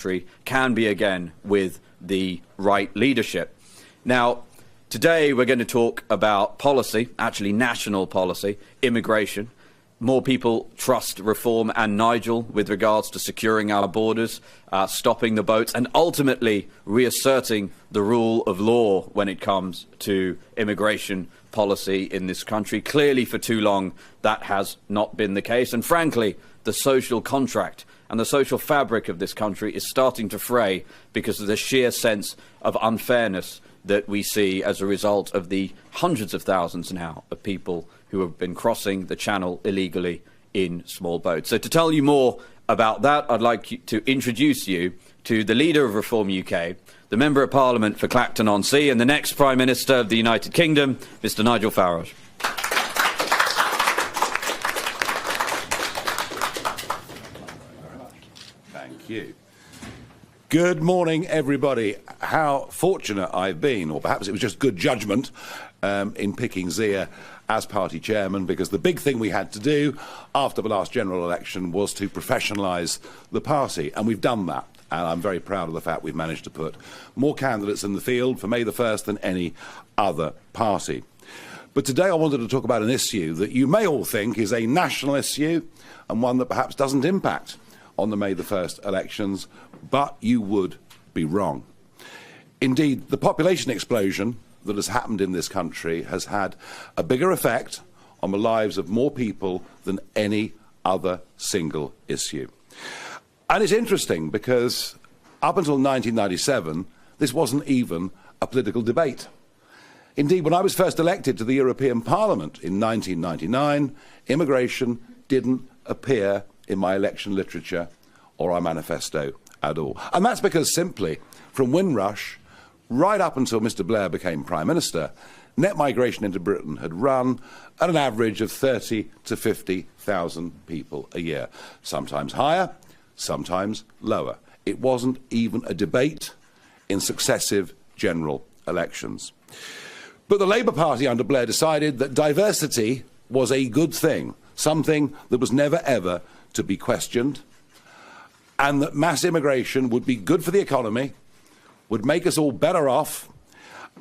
country can be again with the right leadership. Now, today we're going to talk about policy, actually national policy, immigration. More people trust reform and Nigel with regards to securing our borders, stopping the boats, and ultimately reasserting the rule of law when it comes to immigration policy in this country. Clearly, for too long, that has not been the case. And frankly, the social contract and the social fabric of this country is starting to fray because of the sheer sense of unfairness that we see as a result of the hundreds of thousands now of people who have been crossing the channel illegally in small boats. So to tell you more about that, I'd like to introduce you to the leader of Reform UK, the Member of Parliament for Clacton-on-Sea and the next Prime Minister of the United Kingdom, Mr. Nigel Farage. Thank you. Good morning, everybody. How fortunate I've been, or perhaps it was just good judgment, in picking Zia as party chairman, because the big thing we had to do after the last general election was to professionalise the party, and we've done that. And I'm very proud of the fact we've managed to put more candidates in the field for May the 1st than any other party. But today I wanted to talk about an issue that you may all think is a national issue and one that perhaps doesn't impact on the May the 1st elections, but you would be wrong. Indeed, the population explosion that has happened in this country has had a bigger effect on the lives of more people than any other single issue. And it's interesting because up until 1997, this wasn't even a political debate. Indeed, when I was first elected to the European Parliament in 1999, immigration didn't appear in my election literature or our manifesto at all. And that's because simply, from Windrush right up until Mr. Blair became Prime Minister, net migration into Britain had run at an average of 30 to 50,000 people a year, sometimes higher, sometimes lower. It wasn't even a debate in successive general elections. But the Labour Party under Blair decided that diversity was a good thing, something that was never ever to be questioned, and that mass immigration would be good for the economy, would make us all better off,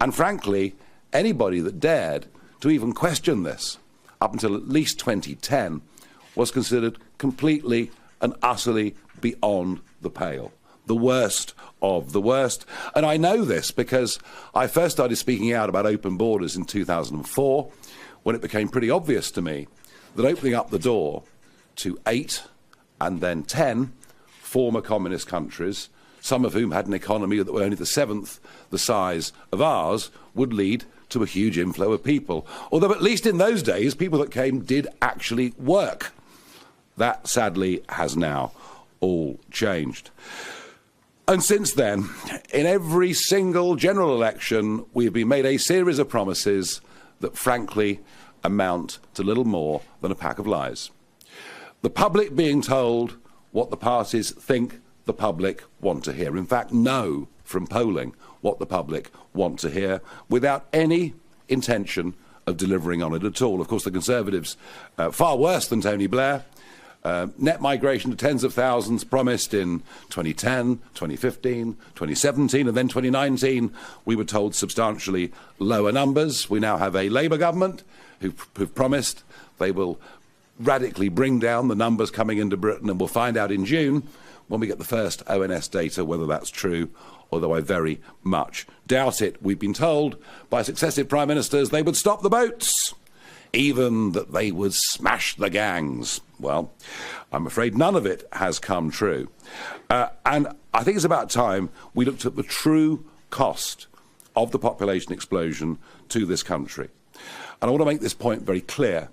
and frankly, anybody that dared to even question this up until at least 2010 was considered completely and utterly beyond the pale, the worst of the worst. And I know this because I first started speaking out about open borders in 2004, when it became pretty obvious to me that opening up the door to 8 and then 10 former communist countries, some of whom had an economy that were only the 7th the size of ours, would lead to a huge inflow of people. Although at least in those days, people that came did actually work. That, sadly, has now all changed. And since then, in every single general election, we've been made a series of promises that, frankly, amount to little more than a pack of lies. The public being told what the parties think the public want to hear. In fact, know from polling what the public want to hear without any intention of delivering on it at all. Of course, the Conservatives, far worse than Tony Blair, net migration to tens of thousands promised in 2010, 2015, 2017, and then 2019, we were told substantially lower numbers. We now have a Labour government who've promised they will radically bring down the numbers coming into Britain, and we'll find out in June when we get the first ONS data whether that's true, although I very much doubt it. We've been told by successive prime ministers they would stop the boats, even that they would smash the gangs. Well, I'm afraid none of it has come true. And I think it's about time we looked at the true cost of the population explosion to this country. And I want to make this point very clear,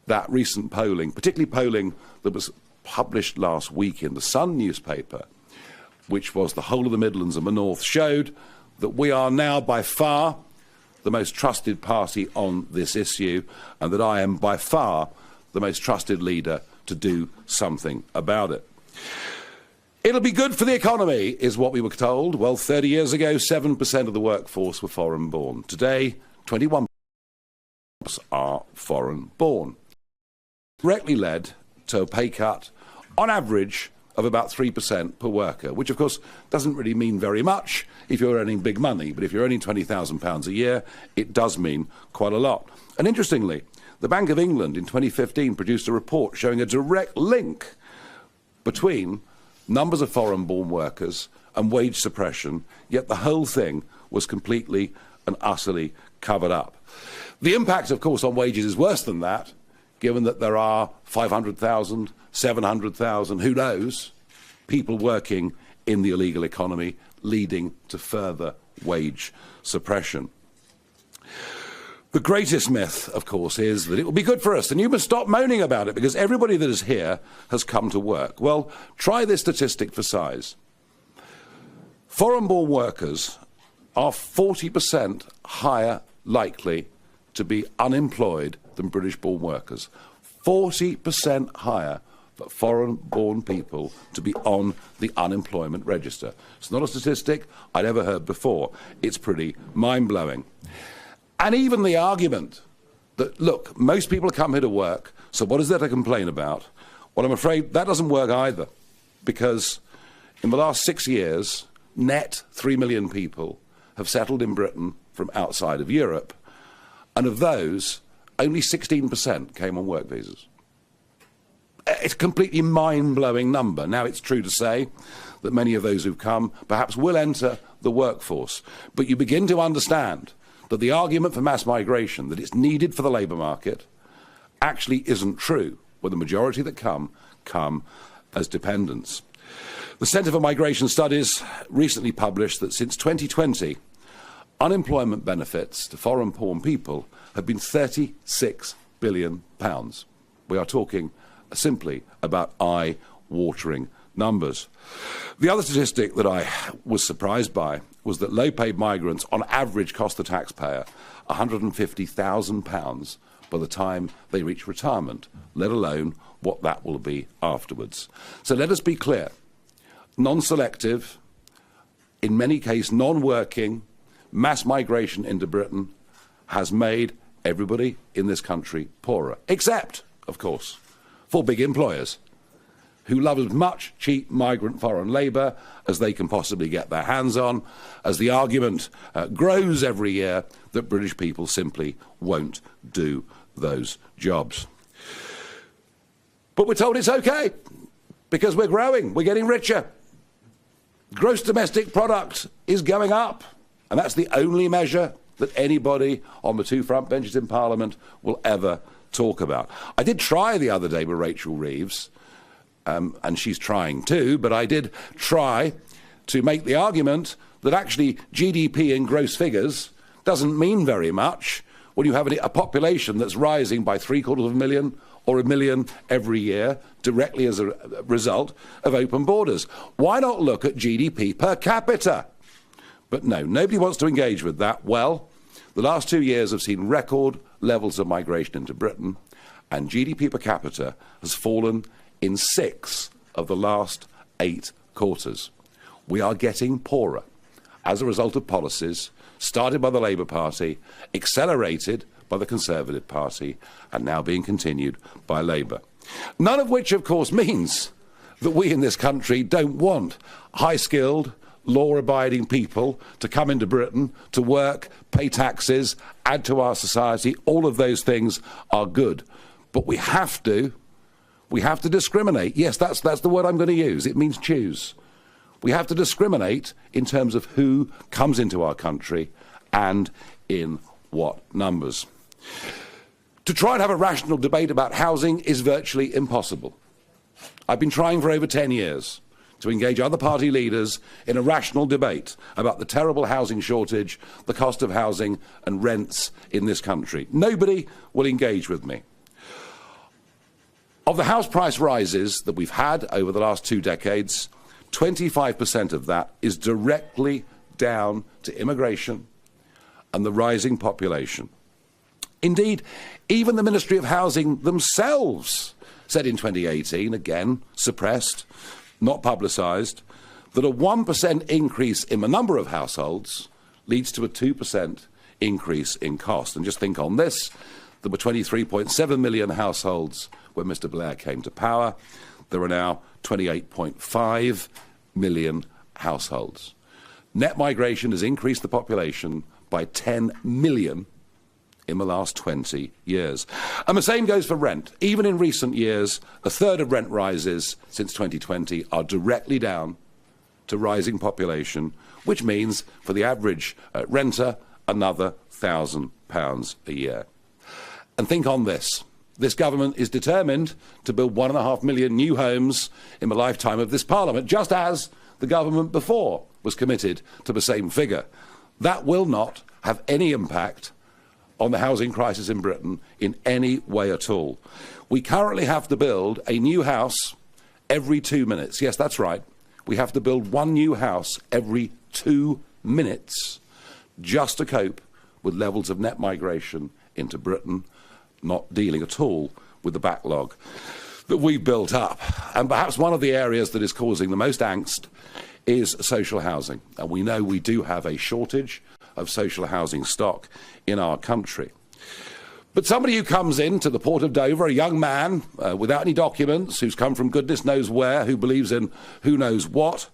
that recent polling, particularly polling that was published last week in the Sun newspaper, which was the whole of the Midlands and the North, showed that we are now by far the most trusted party on this issue, and that I am by far the most trusted leader to do something about it. It'll be good for the economy, is what we were told. Well, 30 years ago, 7% of the workforce were foreign-born. Today, 21% are foreign-born. Directly led to a pay cut, on average, of about 3% per worker, which of course doesn't really mean very much if you're earning big money, but if you're earning £20,000 a year, it does mean quite a lot. And interestingly, the Bank of England in 2015 produced a report showing a direct link between numbers of foreign-born workers and wage suppression, yet the whole thing was completely and utterly covered up. The impact, of course, on wages is worse than that, given that there are 500,000, 700,000, who knows, people working in the illegal economy, leading to further wage suppression. The greatest myth, of course, is that it will be good for us, and you must stop moaning about it, because everybody that is here has come to work. Well, try this statistic for size. Foreign-born workers are 40% higher likely to be unemployed than British-born workers. 40% higher for foreign-born people to be on the unemployment register. It's not a statistic I'd ever heard before. It's pretty mind-blowing. And even the argument that, look, most people come here to work, so what is there to complain about? Well, I'm afraid that doesn't work either, because in the last 6 years, net 3 million people have settled in Britain from outside of Europe, and of those, only 16% came on work visas. It's a completely mind-blowing number. Now, it's true to say that many of those who've come perhaps will enter the workforce, but you begin to understand that the argument for mass migration, that it's needed for the labour market, actually isn't true, when the majority that come as dependents. The Centre for Migration Studies recently published that since 2020, unemployment benefits to foreign-born people have been £36 billion. We are talking simply about eye-watering numbers. The other statistic that I was surprised by was that low-paid migrants on average cost the taxpayer £150,000 by the time they reach retirement, let alone what that will be afterwards. So let us be clear. Non-selective, in many cases non-working, mass migration into Britain has made everybody in this country poorer, except, of course, for big employers who love as much cheap migrant foreign labour as they can possibly get their hands on, as the argument grows every year that British people simply won't do those jobs. But we're told it's okay, because we're growing, we're getting richer. Gross domestic product is going up, and that's the only measure that anybody on the two front benches in Parliament will ever talk about. I did try the other day with Rachel Reeves, and she's trying too, but I did try to make the argument that actually GDP in gross figures doesn't mean very much when you have a population that's rising by 750,000 or 1 million every year directly as a result of open borders. Why not look at GDP per capita? But no, nobody wants to engage with that. Well, the last 2 years have seen record levels of migration into Britain, and GDP per capita has fallen in 6 of the last 8 quarters. We are getting poorer as a result of policies started by the Labour Party, accelerated by the Conservative Party, and now being continued by Labour. None of which, of course, means that we in this country don't want high-skilled, law-abiding people to come into Britain, to work, pay taxes, add to our society. All of those things are good. But we have to discriminate. Yes, that's the word I'm going to use. It means choose. We have to discriminate in terms of who comes into our country and in what numbers. To try and have a rational debate about housing is virtually impossible. I've been trying for over 10 years to engage other party leaders in a rational debate about the terrible housing shortage, the cost of housing and rents in this country. Nobody will engage with me. Of the house price rises that we've had over the last 2 decades, 25% of that is directly down to immigration and the rising population. Indeed, even the Ministry of Housing themselves said in 2018, again suppressed, not publicised, that a 1% increase in the number of households leads to a 2% increase in cost. And just think on this, there were 23.7 million households when Mr Blair came to power. There are now 28.5 million households. Net migration has increased the population by 10 million in the last 20 years. And the same goes for rent. Even in recent years, a third of rent rises since 2020 are directly down to rising population, which means for the average renter, another £1,000 a year. And think on this. This government is determined to build 1.5 million new homes in the lifetime of this Parliament, just as the government before was committed to the same figure. That will not have any impact on the housing crisis in Britain in any way at all. We currently have to build a new house every 2 minutes. Yes, that's right. We have to build one new house every 2 minutes just to cope with levels of net migration into Britain, not dealing at all with the backlog that we've built up. And perhaps one of the areas that is causing the most angst is social housing. And we know we do have a shortage of social housing stock in our country. But somebody who comes into the port of Dover, a young man without any documents, who's come from goodness knows where, who believes in who knows what,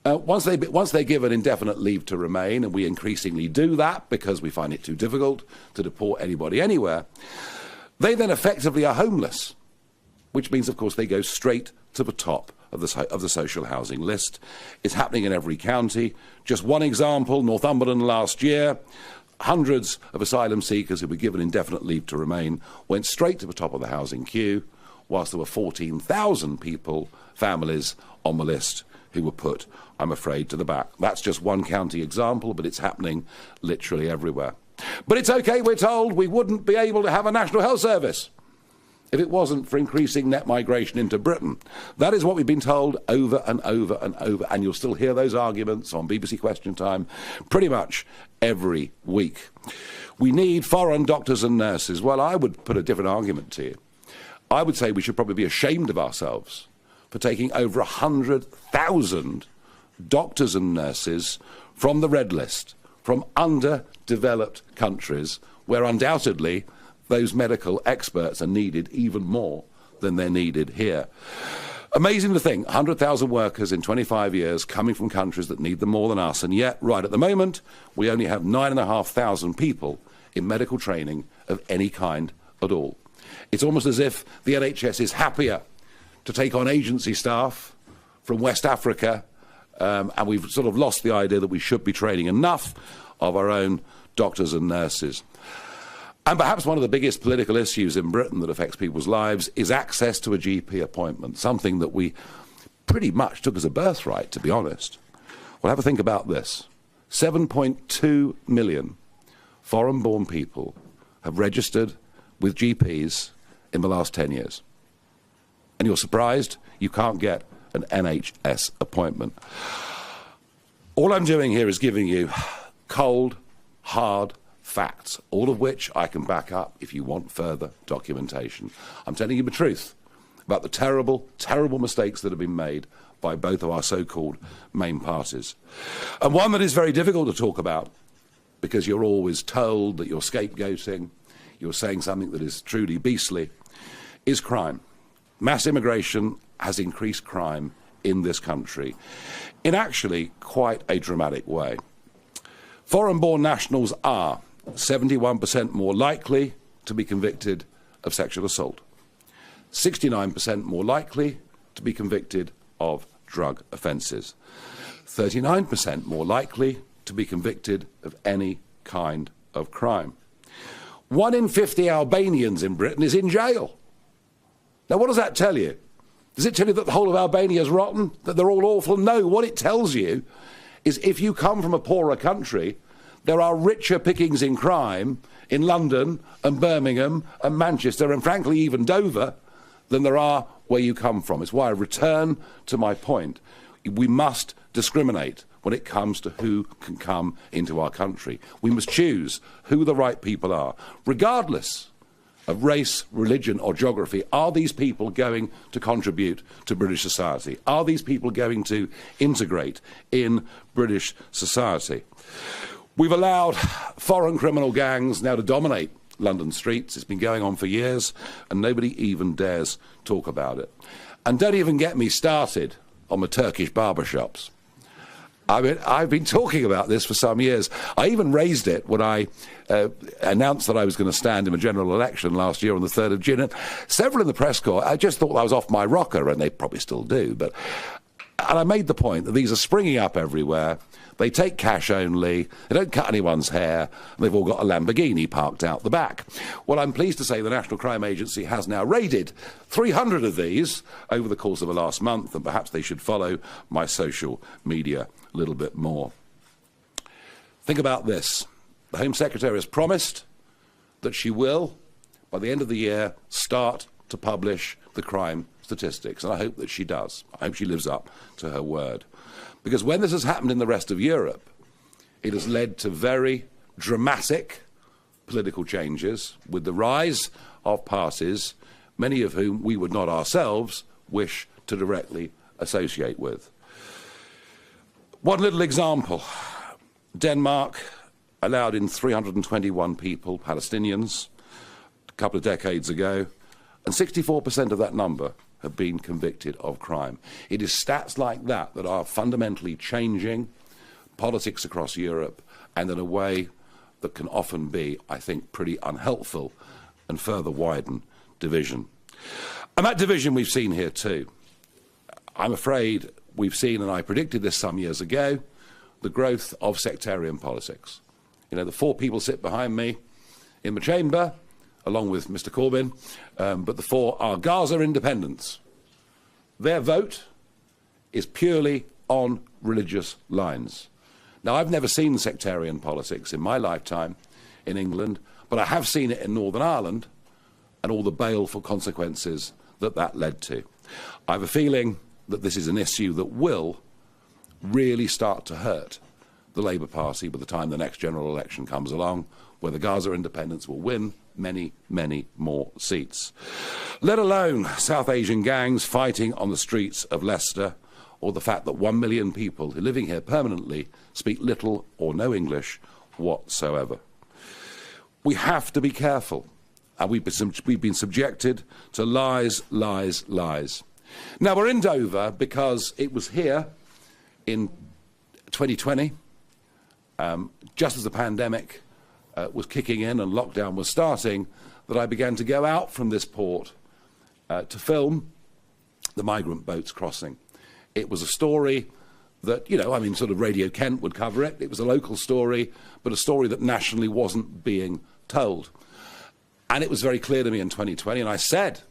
once they're given indefinite leave to remain, and we increasingly do that because we find it too difficult to deport anybody anywhere, they then effectively are homeless, which means, of course, they go straight to the top of the social housing list. It's happening in every county. Just one example, Northumberland last year, hundreds of asylum seekers who were given indefinite leave to remain went straight to the top of the housing queue, whilst there were 14,000 people, families, on the list who were put, I'm afraid, to the back. That's just one county example, but it's happening literally everywhere. But it's okay, we're told, we wouldn't be able to have a National Health Service if it wasn't for increasing net migration into Britain. That is what we've been told over and over and over, and you'll still hear those arguments on BBC Question Time pretty much every week. We need foreign doctors and nurses. Well, I would put a different argument to you. I would say we should probably be ashamed of ourselves for taking over 100,000 doctors and nurses from the red list, from underdeveloped countries where undoubtedly those medical experts are needed even more than they're needed here. Amazing to think, 100,000 workers in 25 years coming from countries that need them more than us, and yet, right at the moment, we only have 9,500 people in medical training of any kind at all. It's almost as if the NHS is happier to take on agency staff from West Africa, and we've sort of lost the idea that we should be training enough of our own doctors and nurses. And perhaps one of the biggest political issues in Britain that affects people's lives is access to a GP appointment, something that we pretty much took as a birthright, to be honest. Well, have a think about this. 7.2 million foreign-born people have registered with GPs in the last 10 years. And you're surprised you can't get an NHS appointment. All I'm doing here is giving you cold, hard facts, all of which I can back up if you want further documentation. I'm telling you the truth about the terrible, terrible mistakes that have been made by both of our so-called main parties. And one that is very difficult to talk about because you're always told that you're scapegoating, you're saying something that is truly beastly, is crime. Mass immigration has increased crime in this country in actually quite a dramatic way. Foreign-born nationals are 71% more likely to be convicted of sexual assault, 69% more likely to be convicted of drug offences, 39% more likely to be convicted of any kind of crime. 1 in 50 Albanians in Britain is in jail. Now, what does that tell you? Does it tell you that the whole of Albania is rotten, that they're all awful? No, what it tells you is if you come from a poorer country, there are richer pickings in crime in London and Birmingham and Manchester and, frankly, even Dover than there are where you come from. It's why I return to my point. We must discriminate when it comes to who can come into our country. We must choose who the right people are, regardless of race, religion or geography. Are these people going to contribute to British society? Are these people going to integrate in British society? We've allowed foreign criminal gangs now to dominate London streets. It's been going on for years, and nobody even dares talk about it. And don't even get me started on the Turkish barbershops. I mean, I've been talking about this for some years. I even raised it when I announced that I was going to stand in a general election last year on the 3rd of June. And several in the press corps, I just thought I was off my rocker, and they probably still do. And I made the point that these are springing up everywhere. They take cash only, they don't cut anyone's hair, and they've all got a Lamborghini parked out the back. Well, I'm pleased to say the National Crime Agency has now raided 300 of these over the course of the last month, and perhaps they should follow my social media a little bit more. Think about this. The Home Secretary has promised that she will, by the end of the year, start to publish the crime statistics, and I hope that she does. I hope she lives up to her word. Because when this has happened in the rest of Europe, it has led to very dramatic political changes with the rise of parties, many of whom we would not ourselves wish to directly associate with. One little example. Denmark allowed in 321 people, Palestinians, a couple of decades ago, and 64% of that number have been convicted of crime. It is stats like that that are fundamentally changing politics across Europe, and in a way that can often be, I think, pretty unhelpful and further widen division. And that division we've seen here too. I'm afraid we've seen, and I predicted this some years ago, the growth of sectarian politics. You know, the 4 people sit behind me in the chamber, along with Mr. Corbyn, but the 4 are Gaza independents. Their vote is purely on religious lines. Now, I've never seen sectarian politics in my lifetime in England, but I have seen it in Northern Ireland and all the baleful consequences that that led to. I have a feeling that this is an issue that will really start to hurt the Labour Party by the time the next general election comes along, where the Gaza independents will win many, many more seats. Let alone South Asian gangs fighting on the streets of Leicester, or the fact that 1 million people who are living here permanently speak little or no English whatsoever. We have to be careful, and we've been subjected to lies, lies, lies. Now, we're in Dover because it was here in 2020, just as the pandemic was kicking in and lockdown was starting, that I began to go out from this port to film the migrant boats crossing. It was a story that, you know, I mean, sort of Radio Kent would cover it. It was a local story, but a story that nationally wasn't being told. And it was very clear to me in 2020, and I said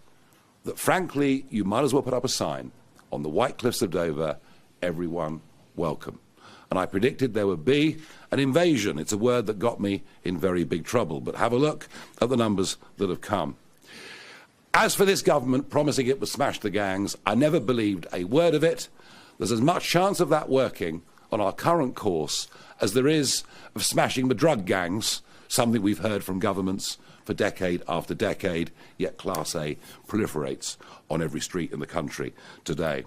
that, frankly, you might as well put up a sign on the White Cliffs of Dover, everyone welcome. And I predicted there would be an invasion. It's a word that got me in very big trouble. But have a look at the numbers that have come. As for this government promising it would smash the gangs, I never believed a word of it. There's as much chance of that working on our current course as there is of smashing the drug gangs, something we've heard from governments for decade after decade, yet Class A proliferates on every street in the country today.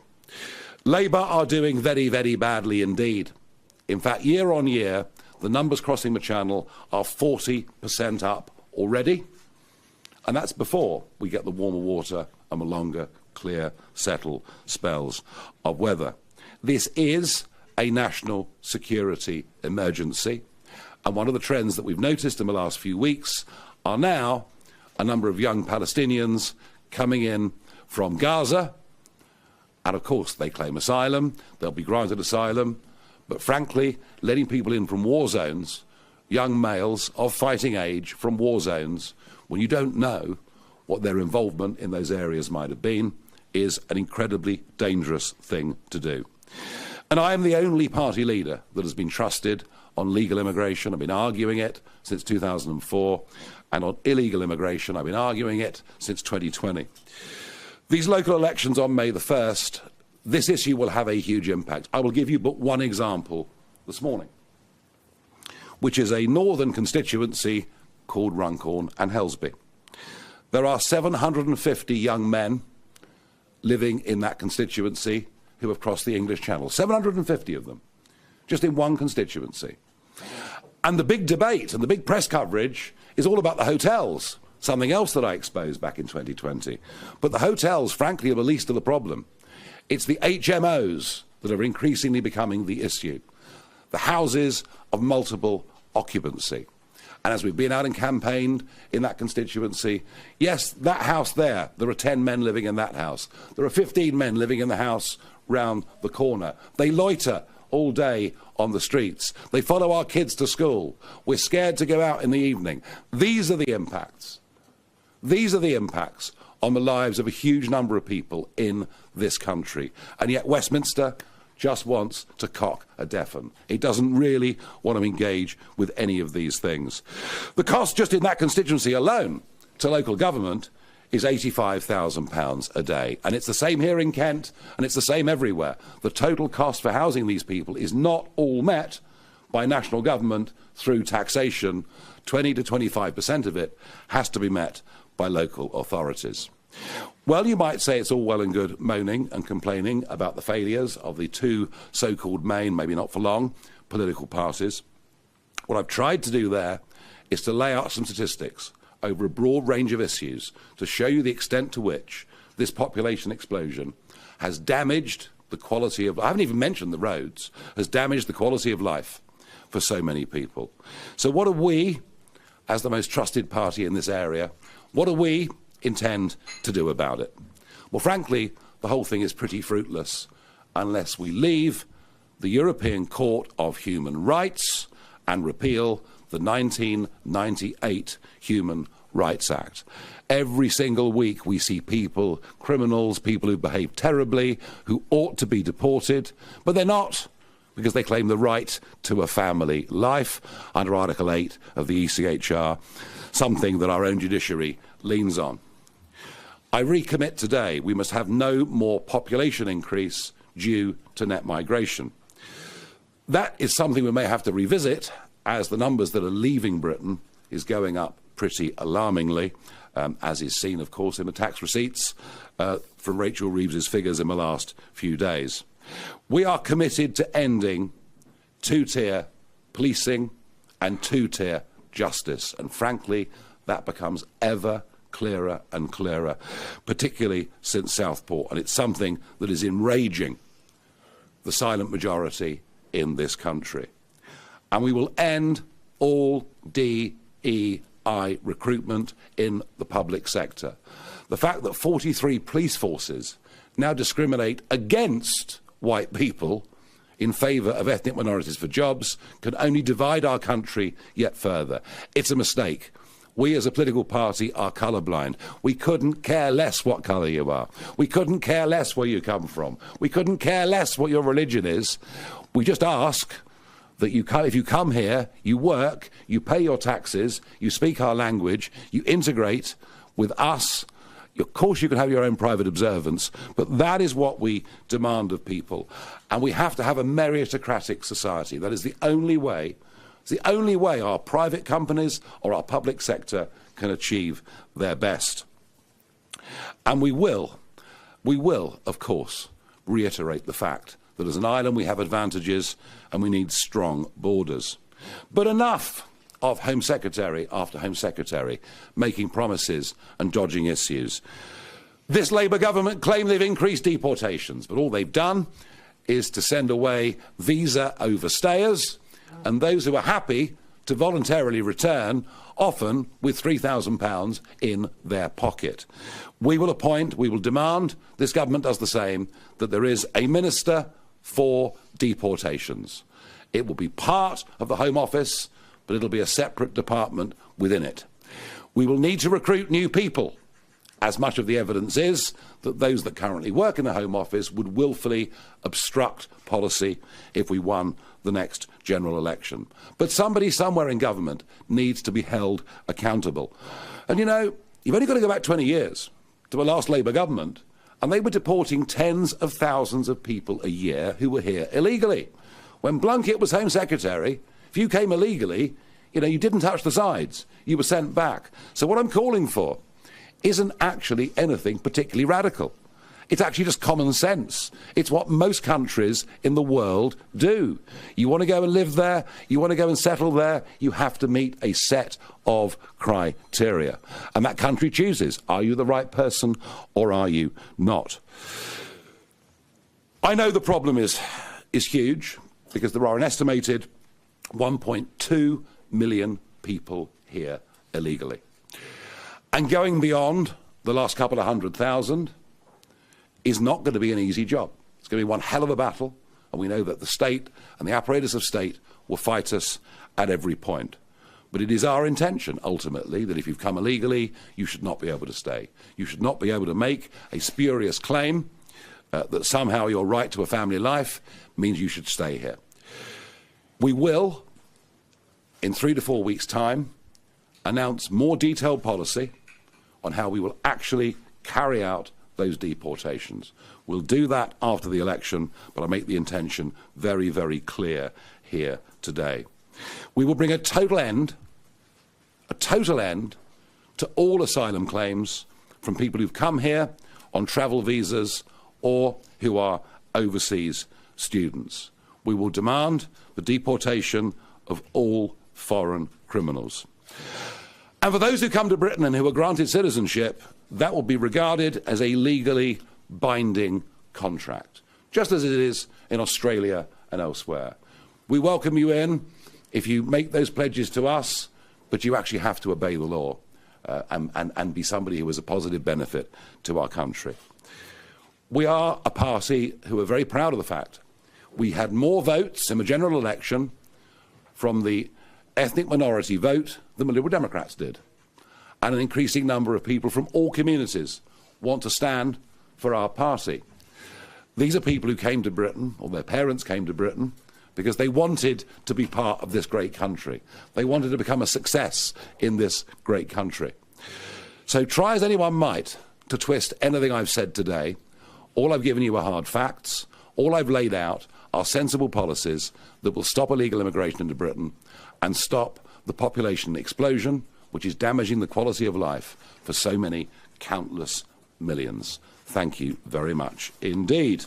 Labour are doing very, very badly indeed. In fact, year on year, the numbers crossing the Channel are 40% up already, and that's before we get the warmer water and the longer, clear, settled spells of weather. This is a national security emergency, and one of the trends that we've noticed in the last few weeks are now a number of young Palestinians coming in from Gaza, and of course they claim asylum, they'll be granted asylum, but frankly, letting people in from war zones, young males of fighting age from war zones, when you don't know what their involvement in those areas might have been, is an incredibly dangerous thing to do. And I am the only party leader that has been trusted on legal immigration. I've been arguing it since 2004, and on illegal immigration, I've been arguing it since 2020. These local elections on May the 1st, this issue will have a huge impact. I will give you but one example this morning, which is a northern constituency called Runcorn and Helsby. There are 750 young men living in that constituency who have crossed the English Channel. 750 of them, just in one constituency. And the big debate and the big press coverage is all about the hotels something else that I exposed back in 2020. But the hotels, frankly, are the least of the problem. It's the HMOs that are increasingly becoming the issue. The houses of multiple occupancy. And as we've been out and campaigned in that constituency, yes, that house there are 10 men living in that house. There are 15 men living in the house round the corner. They loiter all day on the streets. They follow our kids to school. We're scared to go out in the evening. These are the impacts. These are the impacts on the lives of a huge number of people in this country. And yet Westminster just wants to cock a deafen. It doesn't really want to engage with any of these things. The cost just in that constituency alone to local government is £85,000 a day. And it's the same here in Kent, and it's the same everywhere. The total cost for housing these people is not all met by national government through taxation. 20 to 25% of it has to be met by local authorities. Well, you might say it's all well and good moaning and complaining about the failures of the two so-called main, maybe not for long, political parties. What I've tried to do there is to lay out some statistics over a broad range of issues to show you the extent to which this population explosion has damaged the quality of, I haven't even mentioned the roads, has damaged the quality of life for so many people. So what do we, as the most trusted party in this area, what do we intend to do about it? Well, frankly, the whole thing is pretty fruitless unless we leave the European Court of Human Rights and repeal the 1998 Human Rights Act. Every single week we see people, criminals, people who behave terribly, who ought to be deported, but they're not, because they claim the right to a family life under Article 8 of the ECHR, something that our own judiciary leans on. I recommit today we must have no more population increase due to net migration. That is something we may have to revisit as the numbers that are leaving Britain is going up pretty alarmingly, as is seen, of course, in the tax receipts from Rachel Reeves's figures in the last few days. We are committed to ending two-tier policing and two-tier justice, and frankly, that becomes ever clearer and clearer, particularly since Southport, and it's something that is enraging the silent majority in this country. And we will end all DEI recruitment in the public sector. The fact that 43 police forces now discriminate against white people in favour of ethnic minorities for jobs can only divide our country yet further. It's a mistake. We as a political party are colourblind. We couldn't care less what colour you are. We couldn't care less where you come from. We couldn't care less what your religion is. We just ask that if you come here, you work, you pay your taxes, you speak our language, you integrate with us. Of course, you can have your own private observance, but that is what we demand of people. And we have to have a meritocratic society. That is the only way. It's the only way our private companies or our public sector can achieve their best. And we will, of course, reiterate the fact that as an island we have advantages and we need strong borders. But enough of Home Secretary after Home Secretary making promises and dodging issues. This Labour government claim they've increased deportations, but all they've done is to send away visa overstayers and those who are happy to voluntarily return, often with £3,000 in their pocket. We will demand, this government does the same, that there is a minister for deportations. It will be part of the Home Office, but it'll be a separate department within it. We will need to recruit new people, as much of the evidence is that those that currently work in the Home Office would willfully obstruct policy if we won the next general election. But somebody somewhere in government needs to be held accountable. And you know, you've only got to go back 20 years to the last Labour government, and they were deporting tens of thousands of people a year who were here illegally. When Blunkett was Home Secretary, if you came illegally, you know, you didn't touch the sides. You were sent back. So what I'm calling for isn't actually anything particularly radical. It's actually just common sense. It's what most countries in the world do. You want to go and live there, you want to go and settle there, you have to meet a set of criteria. And that country chooses, are you the right person or are you not? I know the problem is huge, because there are an estimated 1.2 million people here illegally. And going beyond the last couple of 100,000 is not going to be an easy job. It's going to be one hell of a battle, and we know that the state and the apparatus of state will fight us at every point. But it is our intention, ultimately, that if you've come illegally, you should not be able to stay. You should not be able to make a spurious claim that somehow your right to a family life means you should stay here. We will, in 3 to 4 weeks' time, announce more detailed policy on how we will actually carry out those deportations. We'll do that after the election, but I make the intention very, very clear here today. We will bring a total end to all asylum claims from people who've come here on travel visas or who are overseas students. We will demand the deportation of all foreign criminals. And for those who come to Britain and who are granted citizenship, that will be regarded as a legally binding contract, just as it is in Australia and elsewhere. We welcome you in if you make those pledges to us, but you actually have to obey the law and be somebody who is a positive benefit to our country. We are a party who are very proud of the fact we had more votes in the general election from the ethnic minority vote than the Liberal Democrats did. And an increasing number of people from all communities want to stand for our party. These are people who came to Britain, or their parents came to Britain, because they wanted to be part of this great country. They wanted to become a success in this great country. So try as anyone might to twist anything I've said today. All I've given you are hard facts. All I've laid out are sensible policies that will stop illegal immigration into Britain and stop the population explosion, which is damaging the quality of life for so many countless millions. Thank you very much indeed.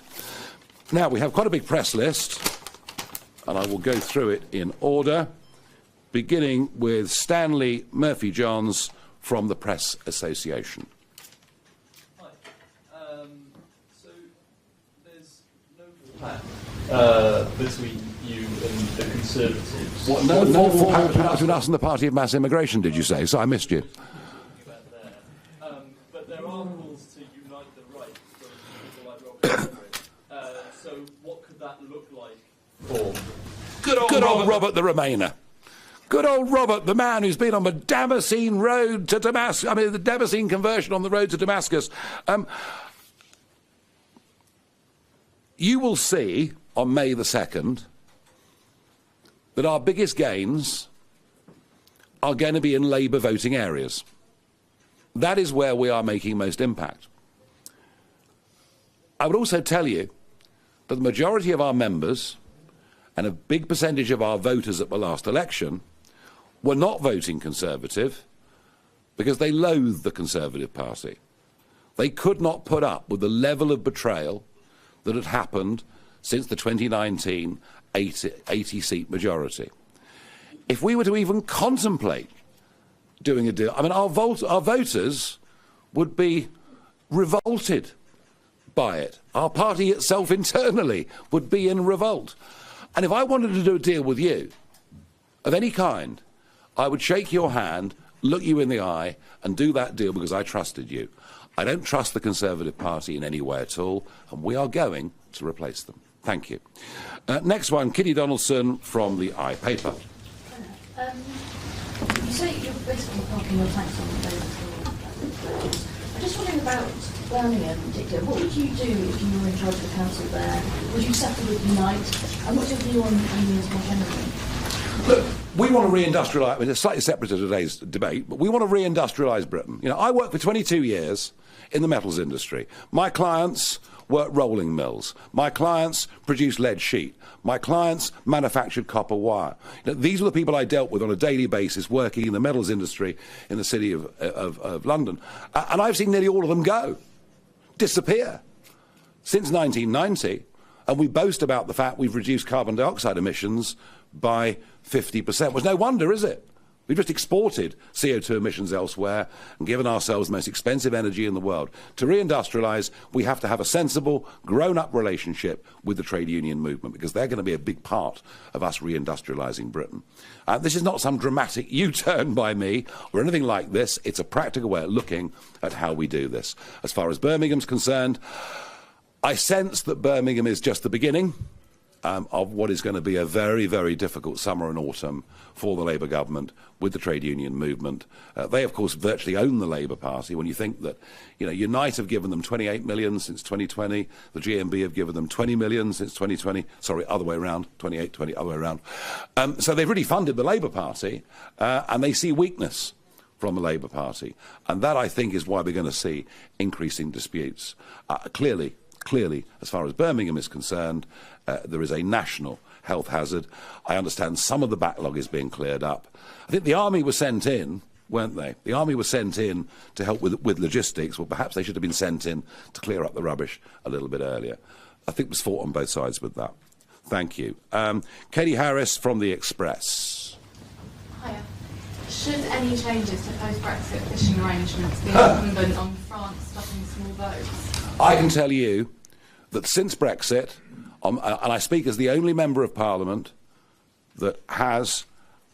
Now, we have quite a big press list, and I will go through it in order, beginning with Stanley Murphy-Johns from the Press Association. Hi. So there's no plan between you and the Conservatives. What, no plan between us and the Party of Mass Immigration, did you say? So I missed you. But there are calls to unite the right from people like Robert Emmerich. So what could that look like for Good old Robert the Remainer. Good old Robert, the man who's been on the Damascene road to Damascus, the Damascene conversion on the road to Damascus. You will see on May the 2nd that our biggest gains are going to be in Labour voting areas. That is where we are making most impact. I would also tell you that the majority of our members and a big percentage of our voters at the last election were not voting Conservative because they loathed the Conservative Party. They could not put up with the level of betrayal that had happened since the 2019 80-seat majority. If we were to even contemplate doing a deal, our voters would be revolted by it. Our party itself internally would be in revolt. And if I wanted to do a deal with you of any kind, I would shake your hand, look you in the eye, and do that deal because I trusted you. I don't trust the Conservative Party in any way at all, and we are going to replace them. Thank you. Next one, Kitty Donaldson from the iPaper. You say you're basically parking your tanks on the road. I'm just wondering about Birmingham in particular. What would you do if you were in charge of the council there? Would you settle with Unite? And what's your view on unions more generally? Look, we want to re-industrialise, it's slightly separate to today's debate, but we want to re-industrialise Britain. You know, I worked for 22 years in the metals industry. My clients were rolling mills. My clients produced lead sheet. My clients manufactured copper wire. You know, these were the people I dealt with on a daily basis working in the metals industry in the city of London. And I've seen nearly all of them go, disappear. since 1990, and we boast about the fact we've reduced carbon dioxide emissions by 50%. Well, no wonder, is it? We've just exported CO2 emissions elsewhere and given ourselves the most expensive energy in the world. To reindustrialise, we have to have a sensible, grown-up relationship with the trade union movement, because they're going to be a big part of us reindustrialising Britain. This is not some dramatic U-turn by me or anything like this. It's a practical way of looking at how we do this. As far as Birmingham's concerned, I sense that Birmingham is just the beginning of what is going to be a very, very difficult summer and autumn for the Labour government with the trade union movement. They, of course, virtually own the Labour Party. When you think that, Unite have given them 28 million since 2020, the GMB have given them 20 million since 2020. Sorry, other way around, 28, 20, other way around. So they've really funded the Labour Party, and they see weakness from the Labour Party. And that, I think, is why we're going to see increasing disputes. Clearly, as far as Birmingham is concerned, there is a national health hazard. I understand some of the backlog is being cleared up. I think the Army were sent in, weren't they? The Army was sent in to help with logistics. Well, perhaps they should have been sent in to clear up the rubbish a little bit earlier. I think there's fought on both sides with that. Thank you. Katie Harris from The Express. Hiya. Should any changes to post-Brexit fishing arrangements be incumbent on France stopping small boats? I can tell you that since Brexit, and I speak as the only member of Parliament that has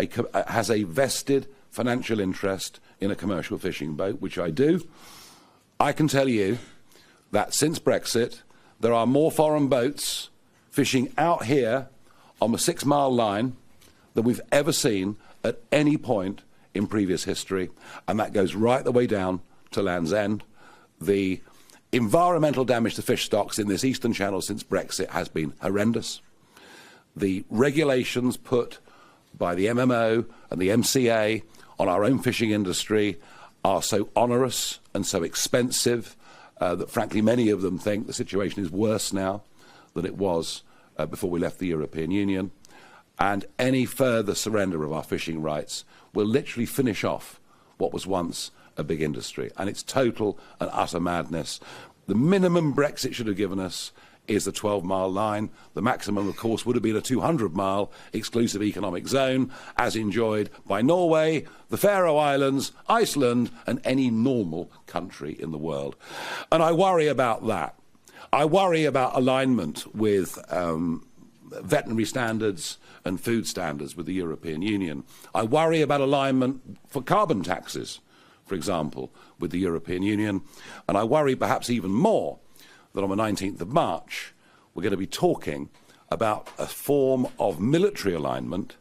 a vested financial interest in a commercial fishing boat, which I do, I can tell you that since Brexit, there are more foreign boats fishing out here on the 6-mile line than we've ever seen at any point in previous history, and that goes right the way down to Land's End. The environmental damage to fish stocks in this Eastern Channel since Brexit has been horrendous. The regulations put by the MMO and the MCA on our own fishing industry are so onerous and so expensive that, frankly, many of them think the situation is worse now than it was before we left the European Union. And any further surrender of our fishing rights will literally finish off what was once a big industry. And it's total and utter madness. The minimum Brexit should have given us is the 12-mile line. The maximum, of course, would have been a 200-mile exclusive economic zone, as enjoyed by Norway, the Faroe Islands, Iceland, and any normal country in the world. And I worry about that. I worry about alignment with veterinary standards and food standards with the European Union. I worry about alignment for carbon taxes, for example, with the European Union. And I worry perhaps even more that on the 19th of March, we're going to be talking about a form of military alignment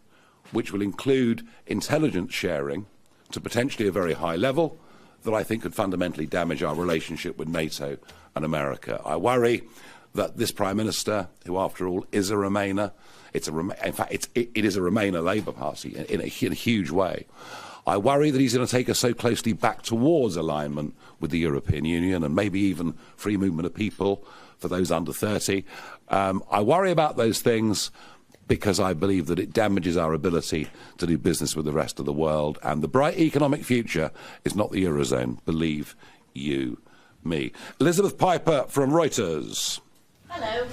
which will include intelligence sharing to potentially a very high level that I think could fundamentally damage our relationship with NATO and America. I worry that this Prime Minister, who after all is a Remainer, it is a Remainer Labour Party in a huge way. I worry that he's going to take us so closely back towards alignment with the European Union and maybe even free movement of people for those under 30. I worry about those things because I believe that it damages our ability to do business with the rest of the world. And the bright economic future is not the Eurozone, believe you me. Elizabeth Piper from Reuters. Hello.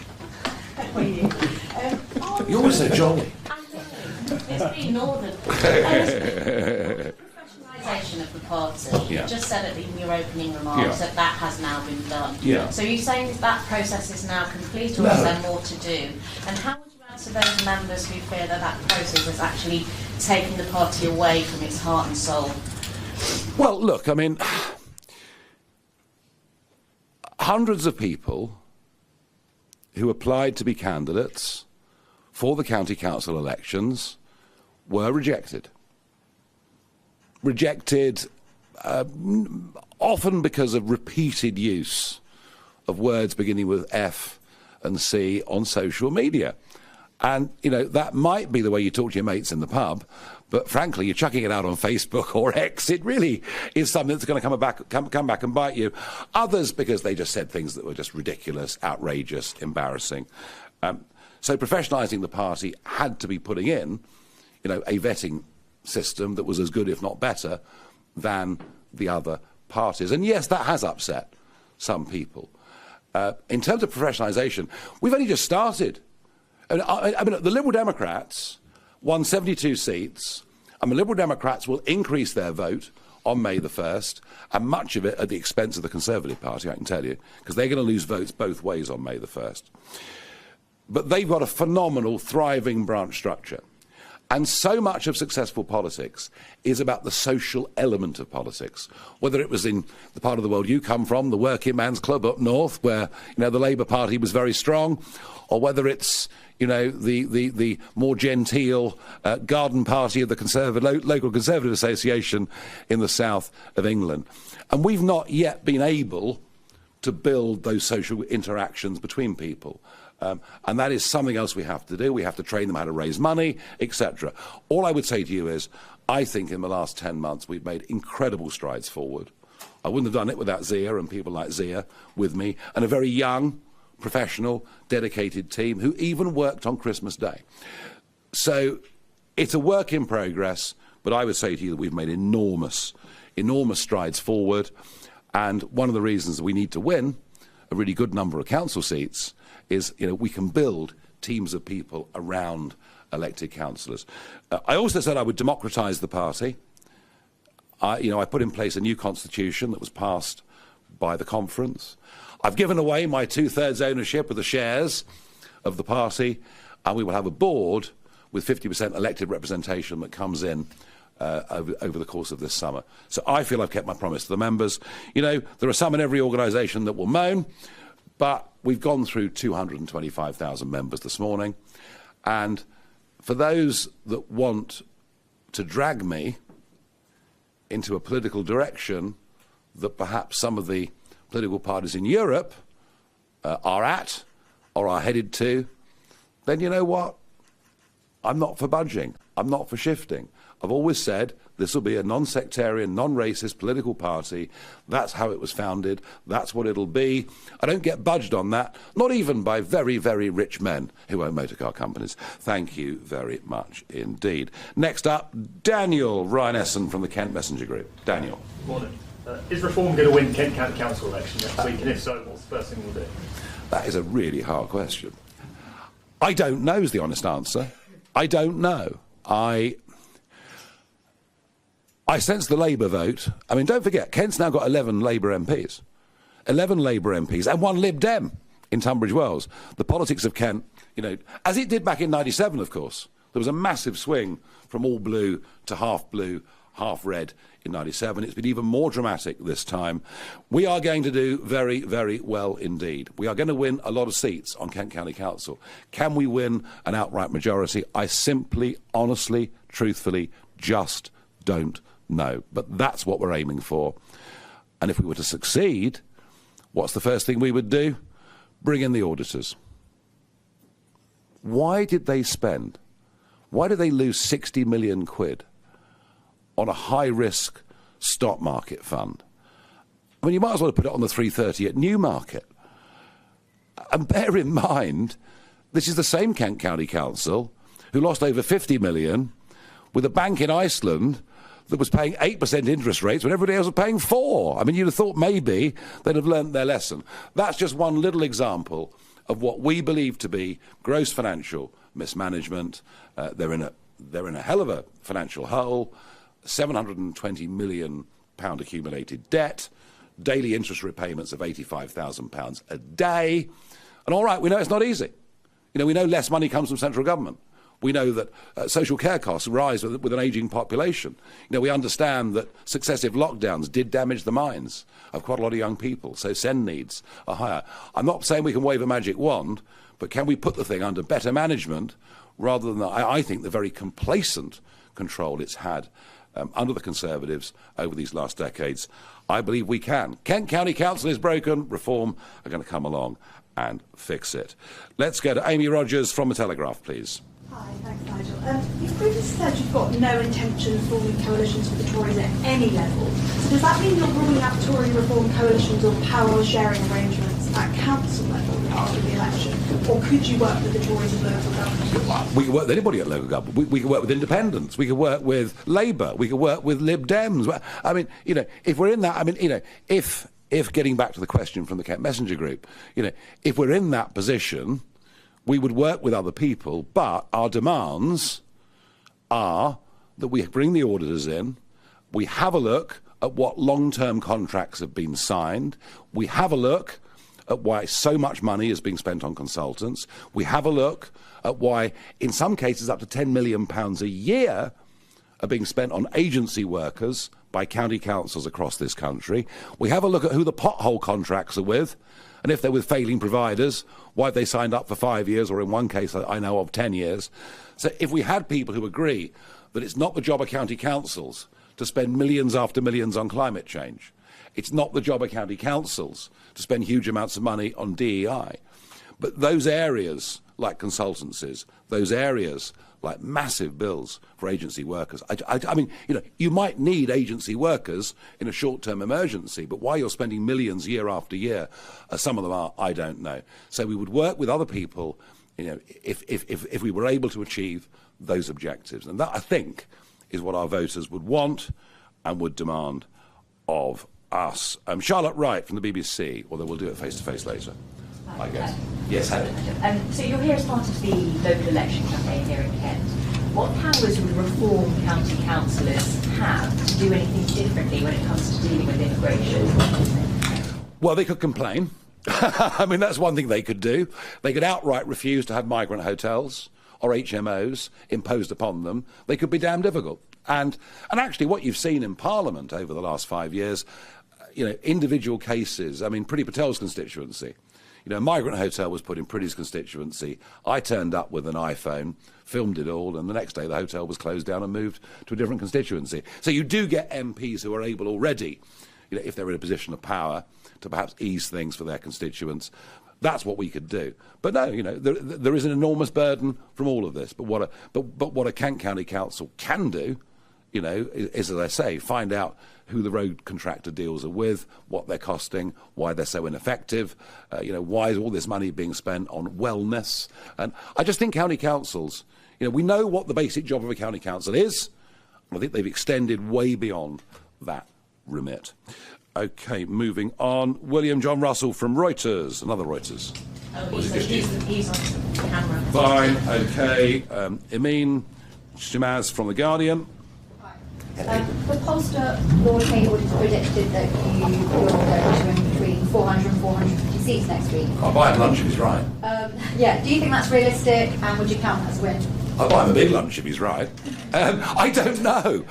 How are you? You're always so jolly. I know. It's been northern. Professionalisation of the party. Yeah. You just said it in your opening remarks that that has now been done. Yeah. So you're saying that process is now complete, or is there more to do? And how would you answer those members who fear that that process is actually taking the party away from its heart and soul? Well, look, I mean, hundreds of people who applied to be candidates for the county council elections were rejected. Rejected often because of repeated use of words beginning with F and C on social media. And, you know, that might be the way you talk to your mates in the pub, but frankly, you're chucking it out on Facebook or X. It really is something that's going to come back and bite you. Others because they just said things that were just ridiculous, outrageous, embarrassing. So professionalising the party had to be putting in, you know, a vetting system that was as good, if not better, than the other parties. And yes, that has upset some people. In terms of professionalisation, we've only just started. I mean, the Liberal Democrats won 72 seats, and the Liberal Democrats will increase their vote on May the 1st, and much of it at the expense of the Conservative Party, I can tell you, because they're going to lose votes both ways on May the 1st. But they've got a phenomenal, thriving branch structure. And so much of successful politics is about the social element of politics, whether it was in the part of the world you come from, the working man's club up north, where the Labour Party was very strong, or whether it's the more genteel garden party of the local Conservative Association in the south of England. And we've not yet been able to build those social interactions between people. And that is something else we have to do. We have to train them how to raise money, etc. All I would say to you is, I think in the last 10 months we've made incredible strides forward. I wouldn't have done it without Zia and people like Zia with me, and a very young, professional, dedicated team who even worked on Christmas Day. So it's a work in progress, but I would say to you that we've made enormous strides forward. And one of the reasons we need to win a really good number of council seats is, we can build teams of people around elected councillors. I also said I would democratise the party. I put in place a new constitution that was passed by the conference. I've given away my 2/3 ownership of the shares of the party, and we will have a board with 50% elected representation that comes in over the course of this summer. So I feel I've kept my promise to the members. There are some in every organisation that will moan, but we've gone through 225,000 members this morning. And for those that want to drag me into a political direction that perhaps some of the political parties in Europe are at or are headed to, then you know what? I'm not for budging. I'm not for shifting. I've always said this will be a non-sectarian, non-racist political party. That's how it was founded. That's what it'll be. I don't get budged on that, not even by very, very rich men who own motorcar companies. Thank you very much indeed. Next up, Daniel Ryan-Essen from the Kent Messenger Group. Daniel. Morning. Is Reform going to win Kent County Council election next week? And if so, what's the first thing we'll do? That is a really hard question. I don't know is the honest answer. I don't know. I sense the Labour vote. I mean, don't forget, Kent's now got 11 Labour MPs. 11 Labour MPs and one Lib Dem in Tunbridge Wells. The politics of Kent, as it did back in 97, of course. There was a massive swing from all blue to half red in 97. It's been even more dramatic this time. We are going to do very, very well indeed. We are going to win a lot of seats on Kent County Council. Can we win an outright majority? I simply, honestly, truthfully, just don't know. But that's what we're aiming for. And if we were to succeed, what's the first thing we would do? Bring in the auditors. Why did they lose 60 million quid on a high-risk stock market fund? I mean, you might as well put it on the 330 at Newmarket. And bear in mind, this is the same Kent County Council who lost over 50 million with a bank in Iceland that was paying 8% interest rates when everybody else was paying 4%. I mean, you'd have thought maybe they'd have learnt their lesson. That's just one little example of what we believe to be gross financial mismanagement. They're in a hell of a financial hole. £720 million accumulated debt, daily interest repayments of £85,000 a day. And all right, we know it's not easy. We know less money comes from central government. We know that social care costs rise with an ageing population. We understand that successive lockdowns did damage the minds of quite a lot of young people, so SEND needs are higher. I'm not saying we can wave a magic wand, but can we put the thing under better management rather than, I think, the very complacent control it's had under the Conservatives over these last decades? I believe we can. Kent County Council is broken. Reform are going to come along and fix it. Let's go to Amy Rogers from The Telegraph, please. Hi, thanks, Nigel. You've previously said you've got no intention of forming coalitions with the Tories at any level. So does that mean you're ruling out Tory reform coalitions or power sharing arrangements at council level after the election? Or could you work with the Tories at local government? We could work with anybody at local government. We could work with independents. We could work with Labour. We could work with Lib Dems. I mean, if we're in that, if if, getting back to the question from the Kent Messenger Group, if we're in that position, we would work with other people, but our demands are that we bring the auditors in, we have a look at what long-term contracts have been signed, we have a look at why so much money is being spent on consultants, we have a look at why, in some cases, up to £10 million a year are being spent on agency workers by county councils across this country. We have a look at who the pothole contracts are with, and if they're with failing providers, why they signed up for 5 years, or in one case I know of 10 years. So if we had people who agree that it's not the job of county councils to spend millions after millions on climate change, it's not the job of county councils to spend huge amounts of money on DEI, but those areas like consultancies, those areas like massive bills for agency workers. I mean, you might need agency workers in a short-term emergency, but why you're spending millions year after year, as some of them are, I don't know. So we would work with other people, if we were able to achieve those objectives. And that, I think, is what our voters would want and would demand of us. Charlotte Wright from the BBC, although we'll do it face-to-face later, I guess. Yes, Harry. So you're here as part of the local election campaign here in Kent. What powers would reform county councillors have to do anything differently when it comes to dealing with immigration? Well, they could complain. I mean, that's one thing they could do. They could outright refuse to have migrant hotels or HMOs imposed upon them. They could be damn difficult. And actually what you've seen in Parliament over the last 5 years, individual cases, I mean, Priti Patel's constituency, a migrant hotel was put in Priti's constituency. I turned up with an iPhone, filmed it all, and the next day the hotel was closed down and moved to a different constituency. So you do get MPs who are able already, if they're in a position of power, to perhaps ease things for their constituents. That's what we could do. But no, there is an enormous burden from all of this. But what a Kent County Council can do, is, as I say, find out who the road contractor deals are with, what they're costing, why they're so ineffective, why is all this money being spent on wellness. And I just think county councils, we know what the basic job of a county council is, and I think they've extended way beyond that remit. OK, moving on. William John Russell from Reuters, another Reuters. Oh, he's on camera. Fine, OK. Emin Shimaz from The Guardian. The pollster Lord Hayward has predicted that you're going to win between 400 and 450 seats next week. I'll buy him lunch if he's right. Yeah, do you think that's realistic, and would you count that as a win? I'll buy him a big lunch if he's right. I don't know.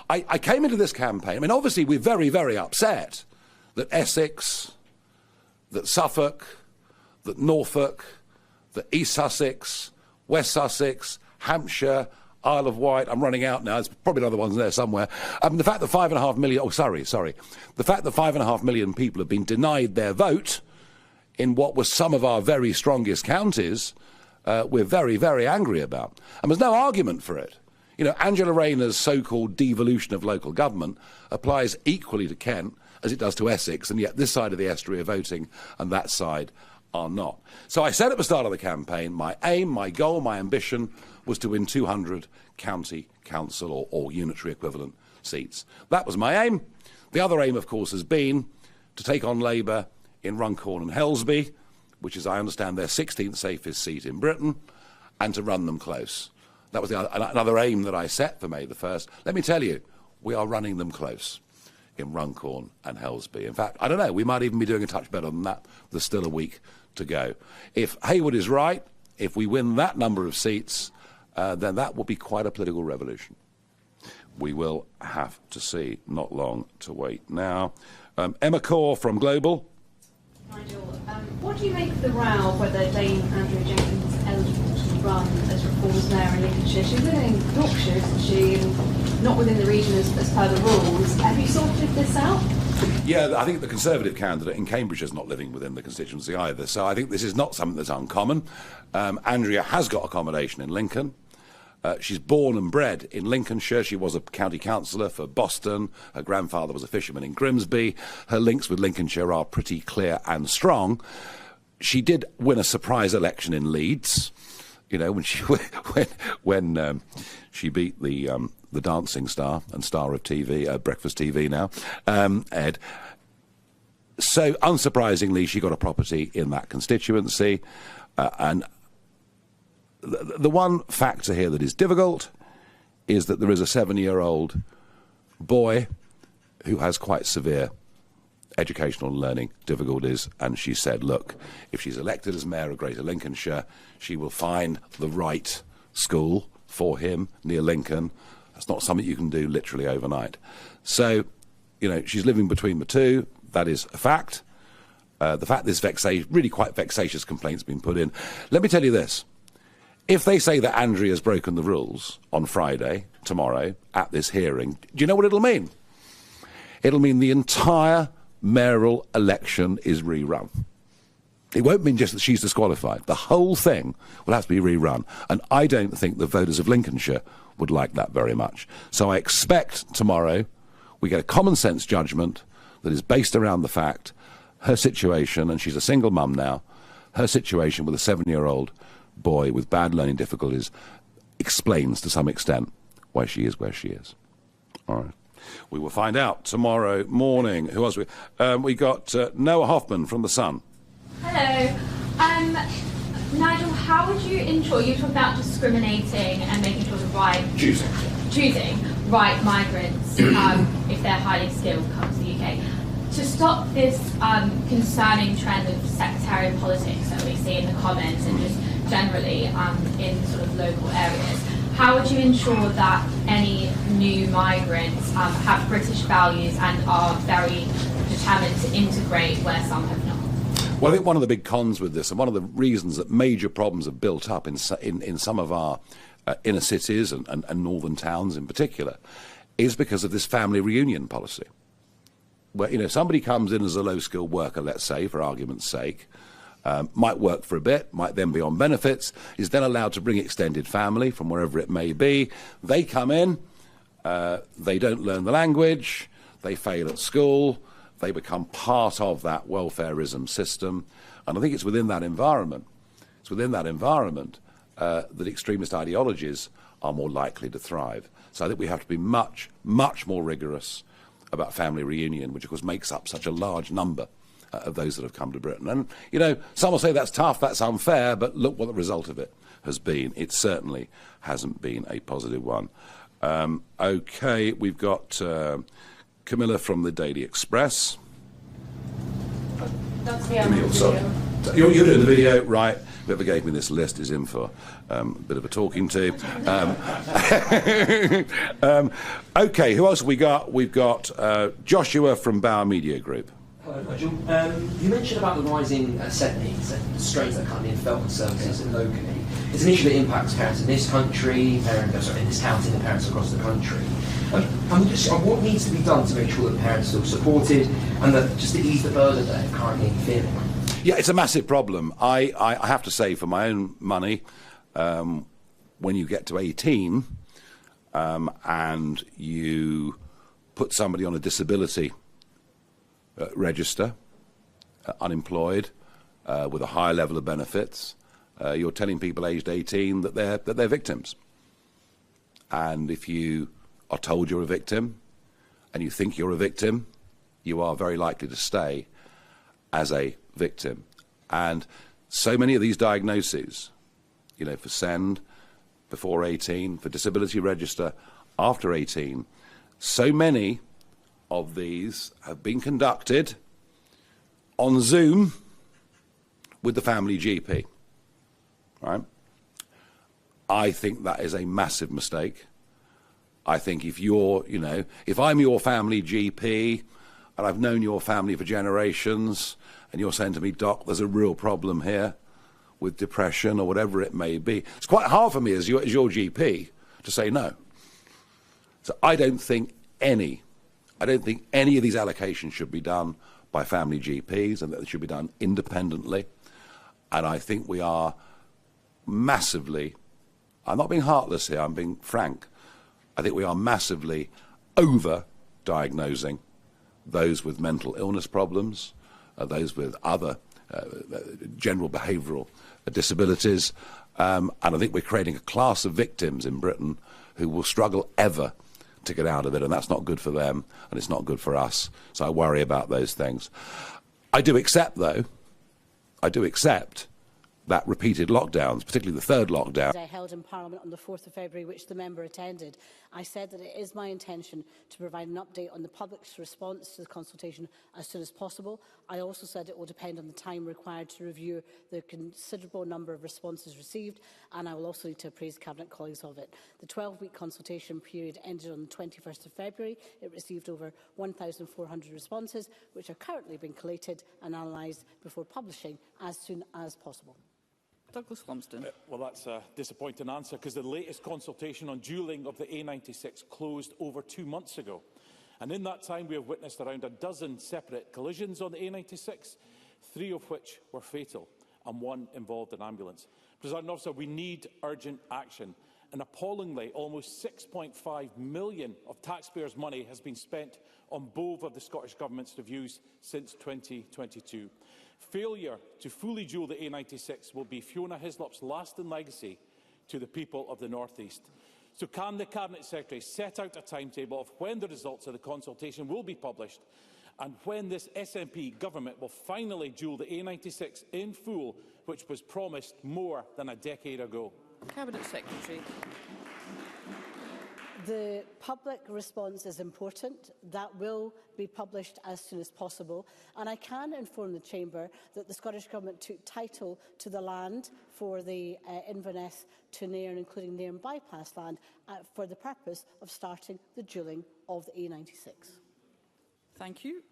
I came into this campaign, I mean, obviously we're very, very upset that Essex, that Suffolk, that Norfolk, that East Sussex, West Sussex, Hampshire, Isle of Wight, I'm running out now, there's probably another ones there somewhere. The fact that 5.5 million, the fact that 5.5 million people have been denied their vote in what was some of our very strongest counties, we're very, very angry about. And there's no argument for it. Angela Rayner's so-called devolution of local government applies equally to Kent as it does to Essex, and yet this side of the estuary are voting and that side are not. So I said at the start of the campaign, my aim, my goal, my ambition was to win 200 county council or unitary equivalent seats. That was my aim. The other aim, of course, has been to take on Labour in Runcorn and Helsby, which is, I understand, their 16th safest seat in Britain, and to run them close. That was another aim that I set for May the 1st. Let me tell you, we are running them close in Runcorn and Helsby. In fact, I don't know, we might even be doing a touch better than that. There's still a week to go. If Hayward is right, if we win that number of seats, then that will be quite a political revolution. We will have to see. Not long to wait now. Emma Core from Global. Nigel, what do you make of the row of whether Dame Andrea Jenkins is eligible to run as Reform's mayor in Lincolnshire? She's living in Yorkshire, isn't she? And not within the region as per the rules. Have you sorted this out? Yeah, I think the Conservative candidate in Cambridge is not living within the constituency either. So I think this is not something that's uncommon. Andrea has got accommodation in Lincoln. She's born and bred in Lincolnshire. She was a county councillor for Boston. Her grandfather was a fisherman in Grimsby. Her links with Lincolnshire are pretty clear and strong. She did win a surprise election in Leeds, when she beat the dancing star and star of TV, Breakfast TV now, Ed. So, unsurprisingly, she got a property in that constituency. And the one factor here that is difficult is that there is a 7-year-old boy who has quite severe educational and learning difficulties, and she said, look, if she's elected as mayor of Greater Lincolnshire, she will find the right school for him near Lincoln. That's not something you can do literally overnight. So, you know, she's living between the two. That is a fact. The fact this really quite vexatious complaint's been put in. Let me tell you this. If they say that Andrea's broken the rules on Friday, tomorrow, at this hearing, do you know what it'll mean? It'll mean the entire mayoral election is rerun. It won't mean just that she's disqualified. The whole thing will have to be rerun. And I don't think the voters of Lincolnshire would like that very much. So I expect tomorrow we get a common sense judgment that is based around the fact her situation, and she's a single mum now, her situation with a 7-year-old boy with bad learning difficulties explains to some extent why she is where she is. All right. We will find out tomorrow morning. Who else? We got Noah Hoffman from The Sun. Hello. Nigel, how would you ensure, you talk about discriminating and making sure the right... Choosing right migrants, if they're highly skilled, come to the UK. To stop this concerning trend of sectarian politics that we see in the Commons and just generally in sort of local areas, how would you ensure that any new migrants have British values and are very determined to integrate where some have not? Well, I think one of the big cons with this, and one of the reasons that major problems have built up in some of our inner cities and northern towns in particular, is because of this family reunion policy. Where, you know, somebody comes in as a low-skilled worker, let's say, for argument's sake, might work for a bit, might then be on benefits, is then allowed to bring extended family from wherever it may be. They come in, they don't learn the language, they fail at school, they become part of that welfareism system. And I think it's within that environment, that extremist ideologies are more likely to thrive. So I think we have to be much, much more rigorous about family reunion, which of course makes up such a large number of those that have come to Britain. And, you know, some will say that's tough, that's unfair, but look what the result of it has been. It certainly hasn't been a positive one. OK, we've got Camilla from the Daily Express. That's the video. You're doing the video, right? Whoever gave me this list is in for a bit of a talking to. OK, who else have we got? We've got Joshua from Bauer Media Group. Hello, Nigel. You mentioned about the rising SEND needs and strains that come in development services and locally. It's an issue that impacts parents in this country, in this county, and parents across the country. What needs to be done to make sure that parents feel supported and that just to ease the burden that they're currently feeling? Yeah, it's a massive problem. I have to say, for my own money, when you get to 18 and you put somebody on a disability register, unemployed, with a higher level of benefits, you're telling people aged 18 that they're victims. And if you are told you're a victim and you think you're a victim, you are very likely to stay as a victim. And so many of these diagnoses, you know, for SEND before 18, for disability register after 18, so many of these have been conducted on Zoom with the family GP, right? I think that is a massive mistake. I think if I'm your family GP and I've known your family for generations and you're saying to me, Doc, there's a real problem here with depression or whatever it may be, it's quite hard for me as your GP to say no. So I don't think any of these allocations should be done by family GPs, and that they should be done independently. And I think we are massively, I'm not being heartless here, I'm being frank, I think we are massively over-diagnosing those with mental illness problems, those with other general behavioural disabilities, and I think we're creating a class of victims in Britain who will struggle ever to get out of it, and that's not good for them, and it's not good for us. So I worry about those things. I do accept, though, that repeated lockdowns, particularly the third lockdown. I held in Parliament on the 4th of February, which the member attended. I said that it is my intention to provide an update on the public's response to the consultation as soon as possible. I also said it will depend on the time required to review the considerable number of responses received, and I will also need to appraise Cabinet colleagues of it. The 12-week consultation period ended on the 21st of February. It received over 1,400 responses, which are currently being collated and analysed before publishing as soon as possible. Douglas Lumsden. Well, that's a disappointing answer, because the latest consultation on dualling of the A96 closed over 2 months ago. And in that time, we have witnessed around a dozen separate collisions on the A96, 3 of which were fatal and 1 involved an ambulance. Presiding Officer, we need urgent action. And appallingly, almost £6.5 million of taxpayers' money has been spent on both of the Scottish Government's reviews since 2022. Failure to fully dual the A96 will be Fiona Hislop's lasting legacy to the people of the North East. So can the Cabinet Secretary set out a timetable of when the results of the consultation will be published, and when this SNP government will finally dual the A96 in full, which was promised more than a decade ago? Cabinet Secretary. The public response is important. That will be published as soon as possible. And I can inform the Chamber that the Scottish Government took title to the land for the Inverness to Nairn, including Nairn bypass land, for the purpose of starting the dualling of the A96. Thank you.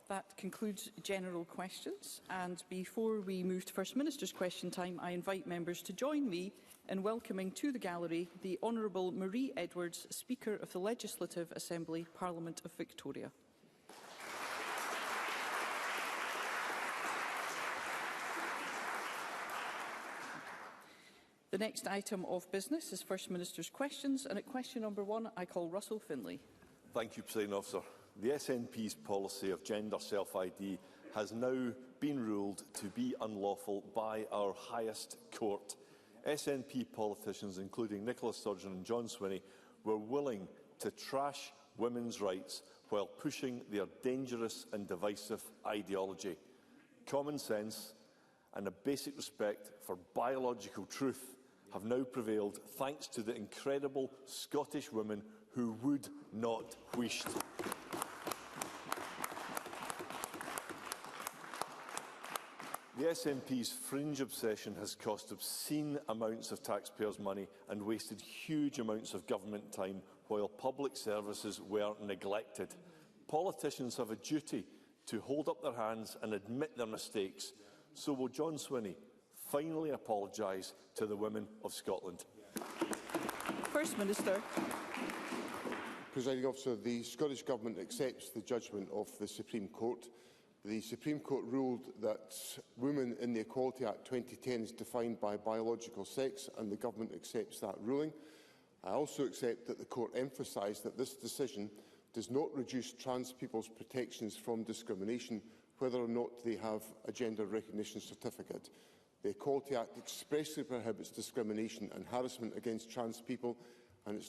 That concludes general questions. And before we move to First Minister's question time, I invite members to join me in welcoming to the gallery the Honourable Marie Edwards, Speaker of the Legislative Assembly, Parliament of Victoria. The next item of business is First Minister's questions, and at question number 1, I call Russell Finlay. Thank you, Presiding Officer. The SNP's policy of gender self-ID has now been ruled to be unlawful by our highest court. SNP politicians, including Nicola Sturgeon and John Swinney, were willing to trash women's rights while pushing their dangerous and divisive ideology. Common sense and a basic respect for biological truth have now prevailed thanks to the incredible Scottish women who would not wished. The SNP's fringe obsession has cost obscene amounts of taxpayers' money and wasted huge amounts of government time while public services were neglected. Politicians have a duty to hold up their hands and admit their mistakes. So will John Swinney finally apologise to the women of Scotland? First Minister. Presiding Officer, the Scottish Government accepts the judgment of the Supreme Court. The Supreme Court ruled that women in the Equality Act 2010 is defined by biological sex, and the Government accepts that ruling. I also accept that the Court emphasised that this decision does not reduce trans people's protections from discrimination, whether or not they have a gender recognition certificate. The Equality Act expressly prohibits discrimination and harassment against trans people, and it's